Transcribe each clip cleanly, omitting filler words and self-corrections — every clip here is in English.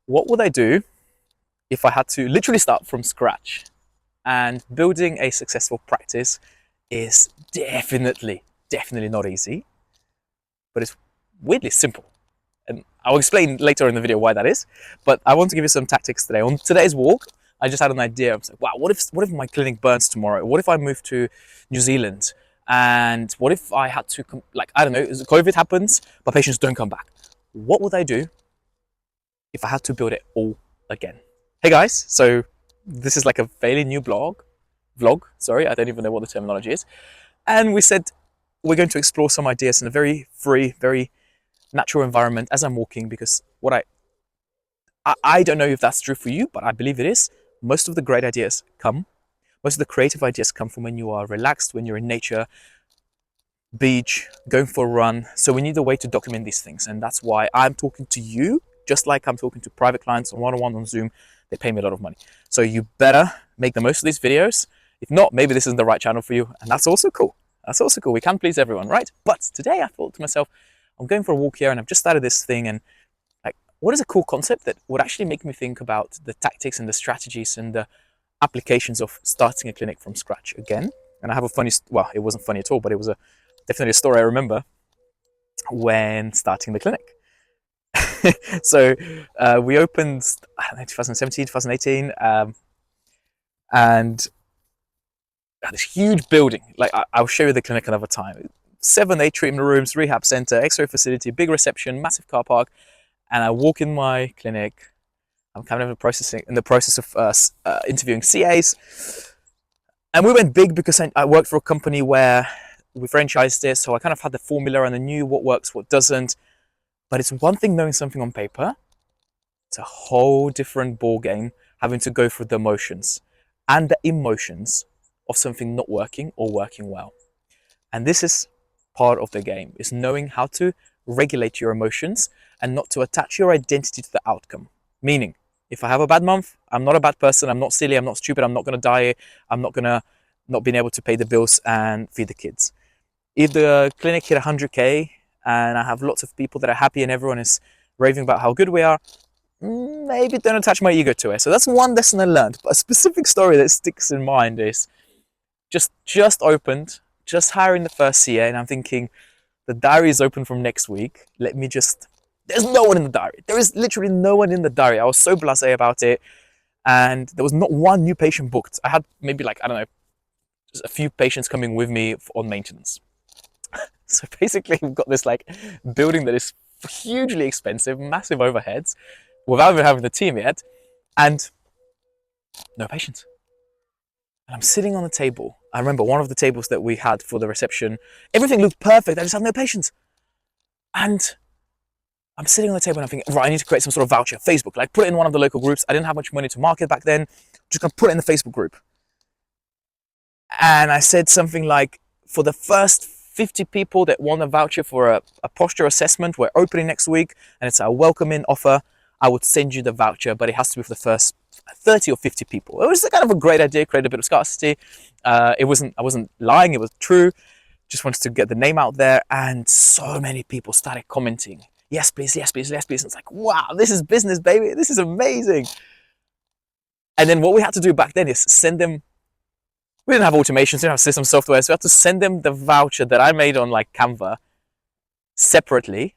What would I do if I had to literally start from scratch? And building a successful practice is definitely not easy, but it's weirdly simple. And I'll explain later in the video why that is. But I want to give you some tactics today. On today's walk, I just had an idea. I was like, wow, what if my clinic burns tomorrow? What if I move to New Zealand? And what if I had to, like, I don't know, COVID happens, but patients don't come back? What would I do if I had to build it all again? Hey guys, so this is like a fairly new vlog, sorry, I don't even know what the terminology is. And we said we're going to explore some ideas in a very free, very natural environment as I'm walking, because I don't know if that's true for you, but I believe it is. Most of the great ideas come, most of the creative ideas come from when you are relaxed, when you're in nature, beach, going for a run. So we need a way to document these things. And that's why I'm talking to you, just like I'm talking to private clients on one-on-one on Zoom. They pay me a lot of money. So you better make the most of these videos. If not, maybe this isn't the right channel for you. And that's also cool. That's also cool. We can't please everyone, right? But today I thought to myself, I'm going for a walk here and I've just started this thing, and like, what is a cool concept that would actually make me think about the tactics and the strategies and the applications of starting a clinic from scratch again. And I have a funny, well, it wasn't funny at all, but it was definitely a story I remember when starting the clinic. So we opened, I don't know, 2017, 2018, and this huge building. Like, I'll show you the clinic another time. 7, 8 treatment rooms, rehab center, X-ray facility, big reception, massive car park. And I walk in my clinic. I'm kind of in the process of interviewing CAs. And we went big because I worked for a company where we franchised it. So I kind of had the formula and I knew what works, what doesn't. But it's one thing knowing something on paper. It's a whole different ball game having to go through the emotions and the emotions of something not working or working well. And this is part of the game, is knowing how to regulate your emotions and not to attach your identity to the outcome. Meaning, if I have a bad month, I'm not a bad person, I'm not silly, I'm not stupid, I'm not going to die, I'm not going to not being able to pay the bills and feed the kids. If the clinic hit 100K and I have lots of people that are happy and everyone is raving about how good we are, maybe don't attach my ego to it. So that's one lesson I learned. But a specific story that sticks in mind is just opened, just hiring the first CA, and I'm thinking, the diary is open from next week. Let me just, there's no one in the diary. There is literally no one in the diary. I was so blasé about it. And there was not one new patient booked. I had maybe, like, I don't know, just a few patients coming with me on maintenance. So basically we've got this like building that is hugely expensive, massive overheads, without even having the team yet, and no patients. And I'm sitting on the table. I remember one of the tables that we had for the reception, everything looked perfect. I just had no patients. And I'm sitting on the table and I'm thinking, right, I need to create some sort of voucher, Facebook, like put it in one of the local groups. I didn't have much money to market back then. Just gonna put it in the Facebook group. And I said something like, for the first 50 people that want a voucher for a posture assessment, we're opening next week, and it's a welcome-in offer. I would send you the voucher, but it has to be for the first 30 or 50 people. It was kind of a great idea, create a bit of scarcity. I wasn't lying, it was true. Just wanted to get the name out there, and so many people started commenting. Yes, please, yes, please, yes, please. And it's like, wow, this is business, baby. This is amazing. And then what we had to do back then is send them, we didn't have automations, we didn't have system software, so we had to send them the voucher that I made on like Canva separately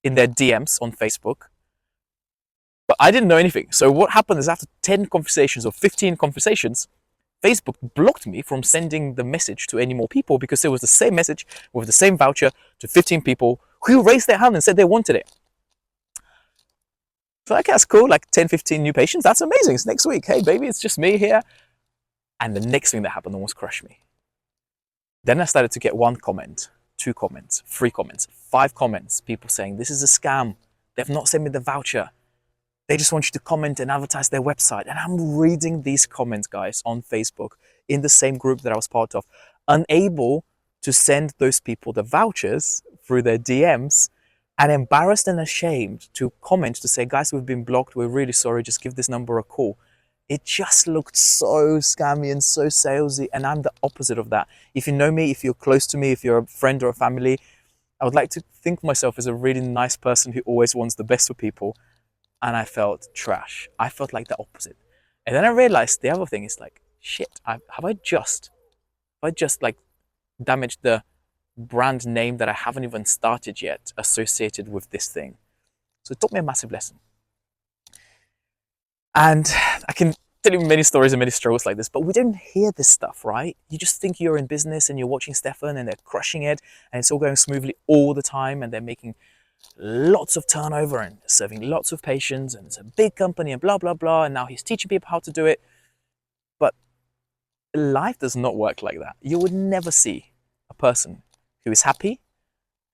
in their DMs on Facebook. But I didn't know anything. So what happened is, after 10 conversations or 15 conversations, Facebook blocked me from sending the message to any more people, because it was the same message with the same voucher to 15 people who raised their hand and said they wanted it. So like, that's cool, like 10, 15 new patients, that's amazing. It's next week. Hey baby, it's just me here. And the next thing that happened almost crushed me. Then I started to get 1 comment, 2 comments, 3 comments, 5 comments, people saying, this is a scam. They've not sent me the voucher. They just want you to comment and advertise their website. And I'm reading these comments, guys, on Facebook in the same group that I was part of, unable to send those people the vouchers through their DMs, and embarrassed and ashamed to comment to say, guys, we've been blocked. We're really sorry. Just give this number a call. It just looked so scammy and so salesy, and I'm the opposite of that. If you know me, if you're close to me, if you're a friend or a family, I would like to think of myself as a really nice person who always wants the best for people. and I felt trash. I felt like the opposite. And then I realized the other thing is like, shit, have I just like damaged the brand name that I haven't even started yet associated with this thing? So it taught me a massive lesson. And I can tell you many stories and many struggles like this, but we don't hear this stuff, right? You just think you're in business and you're watching Stefan and they're crushing it and it's all going smoothly all the time and they're making lots of turnover and serving lots of patients and it's a big company and blah, blah, blah. And now he's teaching people how to do it. But life does not work like that. You would never see a person who is happy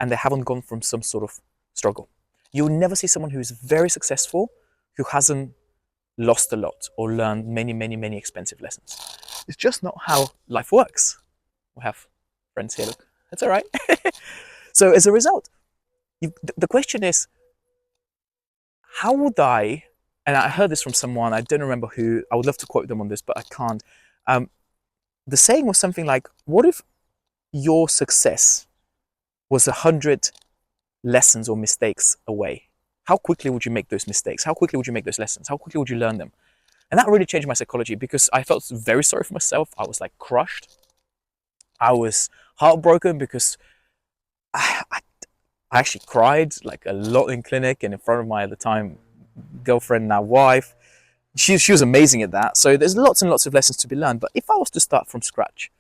and they haven't gone from some sort of struggle. You will never see someone who is very successful who hasn't lost a lot or learned many, many, many expensive lessons. It's just not how life works. We have friends here, look. That's all right. So as a result, the question is, how would I, and I heard this from someone, I don't remember who, I would love to quote them on this, but I can't. The saying was something like, what if your success was 100 lessons or mistakes away? How quickly would you make those mistakes? How quickly would you make those lessons? How quickly would you learn them? And that really changed my psychology because I felt very sorry for myself. I was like crushed. I was heartbroken because I actually cried like a lot in clinic and in front of my, at the time, girlfriend, now wife. She was amazing at that. So there's lots and lots of lessons to be learned. But if I was to start from scratch,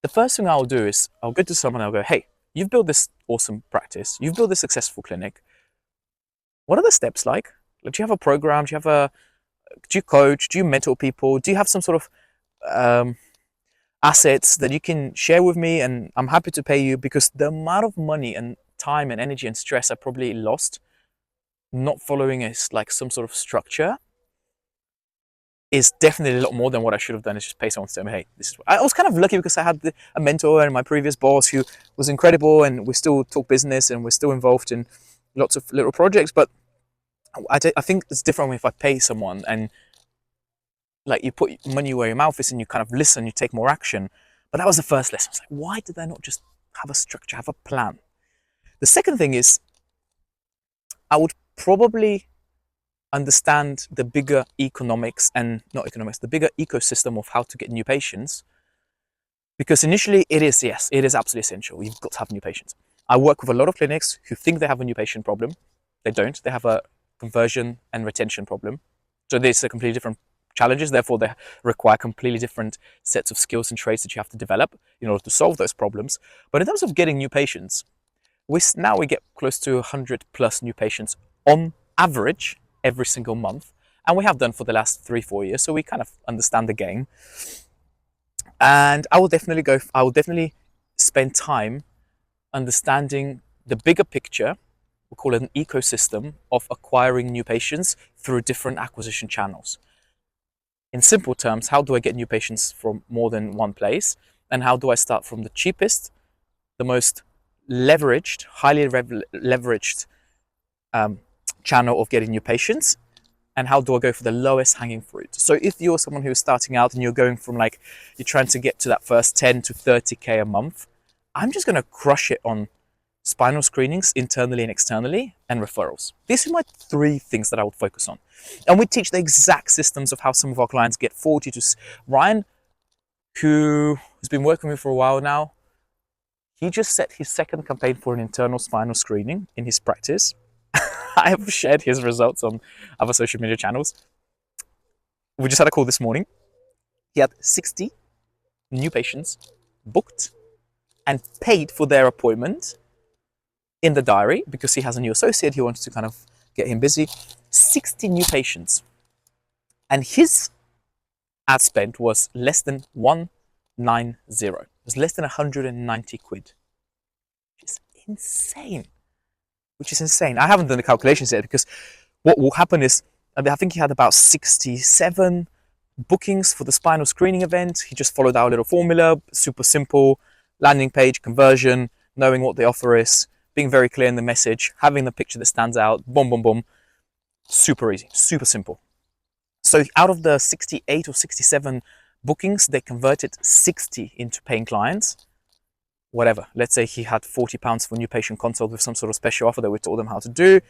the first thing I'll do is I'll go to someone and I'll go, hey, you've built this awesome practice. You've built this successful clinic. What are the steps like? Do you have a program? Do you coach? Do you mentor people? Do you have some sort of assets that you can share with me? And I'm happy to pay you, because the amount of money and time and energy and stress I probably lost not following like some sort of structure is definitely a lot more than what I should have done, is just pay someone to tell me, hey, this is what. I was kind of lucky because I had a mentor and my previous boss who was incredible, and we still talk business and we're still involved in lots of little projects. But I think it's different if I pay someone and like you put money where your mouth is and you kind of listen, you take more action. But that was the first lesson. I was like, why did I not just have a structure, have a plan? The second thing is I would probably understand the bigger economics and not economics, the bigger ecosystem of how to get new patients. Because initially it is, yes, it is absolutely essential. You've got to have new patients. I work with a lot of clinics who think they have a new patient problem. They don't. They have a conversion and retention problem. So there's a completely different challenges. Therefore, they require completely different sets of skills and traits that you have to develop in order to solve those problems. But in terms of getting new patients, we get close to 100 plus new patients on average every single month. And we have done for the last 3-4 years. So we kind of understand the game. And I will definitely spend time understanding the bigger picture. We call it an ecosystem of acquiring new patients through different acquisition channels. In simple terms, how do I get new patients from more than one place? And how do I start from the cheapest, the most leveraged, highly leveraged channel of getting new patients? And how do I go for the lowest hanging fruit? So if you're someone who's starting out and you're going from like, you're trying to get to that first 10 to 30K a month, I'm just going to crush it on spinal screenings internally and externally, and referrals. These are my 3 things that I would focus on. And we teach the exact systems of how some of our clients get 40 to... Ryan, who has been working with me for a while now, he just set his second campaign for an internal spinal screening in his practice. I have shared his results on other social media channels. We just had a call this morning. He had 60 new patients booked and paid for their appointment in the diary, because he has a new associate. He wants to kind of get him busy. 60 new patients. And his ad spend was less than 190. It was less than 190 quid. Which is insane. I haven't done the calculations yet, because what will happen is, I think he had about 67 bookings for the spinal screening event. He just followed our little formula, super simple, landing page, conversion, knowing what the offer is, being very clear in the message, having the picture that stands out, boom, boom, boom. Super easy, super simple. So out of the 68 or 67 bookings, they converted 60 into paying clients. Whatever, let's say he had £40 for new patient consult with some sort of special offer that we told them how to do.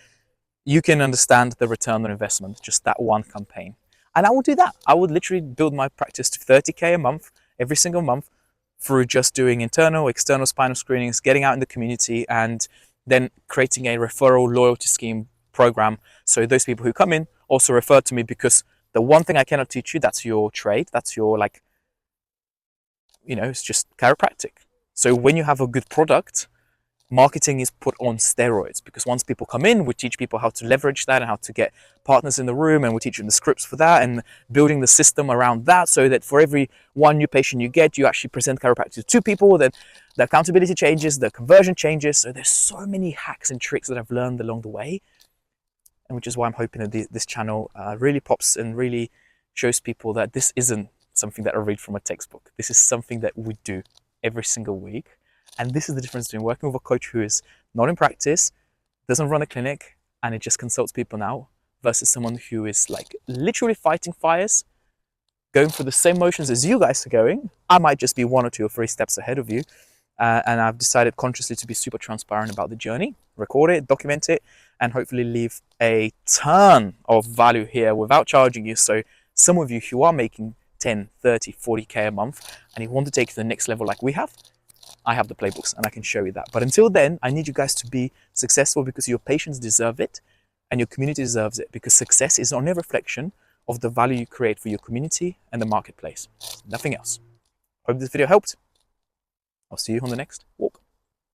you can understand the return on investment, just that one campaign. And I will do that. I would literally build my practice to 30K a month, every single month, through just doing internal, external spinal screenings, getting out in the community, and then creating a referral loyalty scheme program. So those people who come in also refer to me, because the one thing I cannot teach you, that's your trade, that's your, like, it's just chiropractic. So when you have a good product, marketing is put on steroids, because once people come in, we teach people how to leverage that and how to get partners in the room, and we teach them the scripts for that and building the system around that, so that for every one new patient you get, you actually present chiropractic to two people, then the accountability changes, the conversion changes. So there's so many hacks and tricks that I've learned along the way, and which is why I'm hoping that this channel really pops and really shows people that this isn't something that I read from a textbook. This is something that we do every single week. And this is the difference between working with a coach who is not in practice, doesn't run a clinic, and it just consults people now, versus someone who is like literally fighting fires, going through the same motions as you guys are going. I might just be 1 or 2 or 3 steps ahead of you. And I've decided consciously to be super transparent about the journey, record it, document it, and hopefully leave a ton of value here without charging you. So some of you who are making 10, 30, 40K a month, and you want to take it to the next level like we have, I have the playbooks and I can show you that. But until then, I need you guys to be successful, because your patients deserve it and your community deserves it, because success is only a reflection of the value you create for your community and the marketplace. Nothing else. Hope this video helped. I'll see you on the next walk.